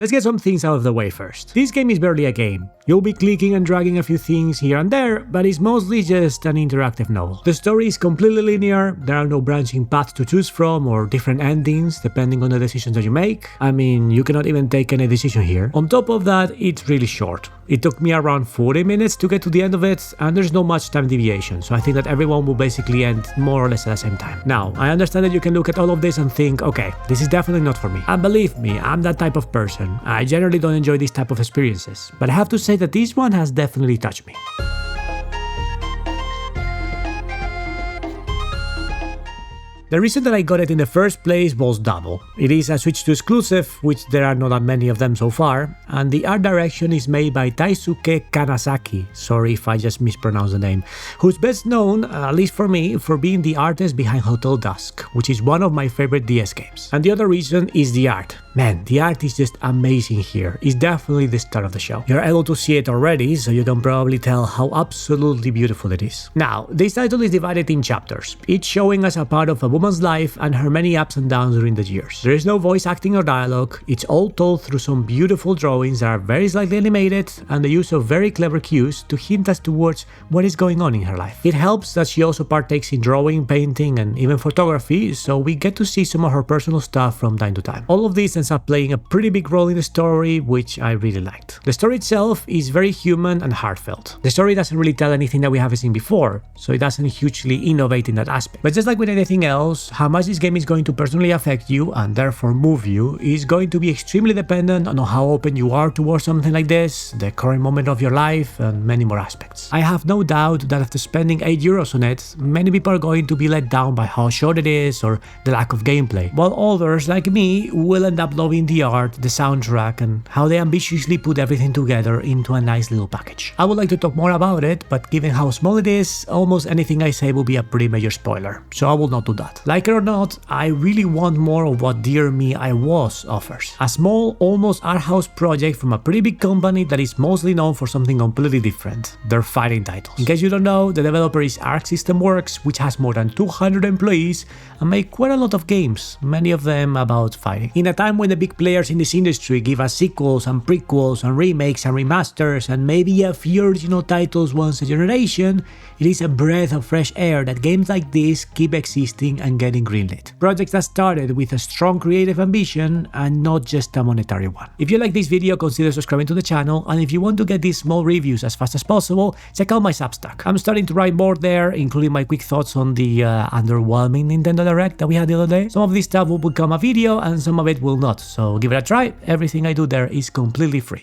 Let's get some things out of the way first. This game is barely a game. You'll be clicking and dragging a few things here and there, but it's mostly just an interactive novel. The story is completely linear, there are no branching paths to choose from or different endings depending on the decisions that you make. I mean, you cannot even take any decision here. On top of that, it's really short. It took me around 40 minutes to get to the end of it, and there's no much time deviation, so I think that everyone will basically end more or less at the same time. Now, I understand that you can look at all of this and think, okay, this is definitely not for me. And believe me, I'm that type of person. I generally don't enjoy these type of experiences, but I have to say that this one has definitely touched me. The reason that I got it in the first place was double. It is a Switch 2 exclusive, which there are not that many of them so far, and the art direction is made by Taisuke Kanazaki, sorry if I just mispronounced the name, who's best known, at least for me, for being the artist behind Hotel Dusk, which is one of my favorite DS games. And the other reason is the art. Man, the art is just amazing here. It's definitely the star of the show. You're able to see it already, so you can probably tell how absolutely beautiful it is. Now, this title is divided in chapters, each showing us a part of a woman's life and her many ups and downs during the years. There is no voice acting or dialogue, it's all told through some beautiful drawings that are very slightly animated and the use of very clever cues to hint us towards what is going on in her life. It helps that she also partakes in drawing, painting and even photography, so we get to see some of her personal stuff from time to time. All of this ends up playing a pretty big role in the story, which I really liked. The story itself is very human and heartfelt. The story doesn't really tell anything that we haven't seen before, so it doesn't hugely innovate in that aspect. But just like with anything else, how much this game is going to personally affect you and therefore move you is going to be extremely dependent on how open you are towards something like this, the current moment of your life, and many more aspects. I have no doubt that after spending €8 on it, many people are going to be let down by how short it is or the lack of gameplay, while others, like me, will end up loving the art, the soundtrack, and how they ambitiously put everything together into a nice little package. I would like to talk more about it, but given how small it is, almost anything I say will be a pretty major spoiler, so I will not do that. Like it or not, I really want more of what Dear Me I Was offers. A small, almost art house project from a pretty big company that is mostly known for something completely different, their fighting titles. In case you don't know, the developer is Arc System Works, which has more than 200 employees and make quite a lot of games, many of them about fighting. In a time when the big players in this industry give us sequels and prequels and remakes and remasters and maybe a few original titles once a generation, it is a breath of fresh air that games like this keep existing and getting greenlit. Projects that started with a strong creative ambition and not just a monetary one. If you like this video, consider subscribing to the channel, and if you want to get these small reviews as fast as possible, check out my Substack. I'm starting to write more there, including my quick thoughts on the underwhelming Nintendo Direct that we had the other day. Some of this stuff will become a video and some of it will not, so give it a try. Everything I do there is completely free.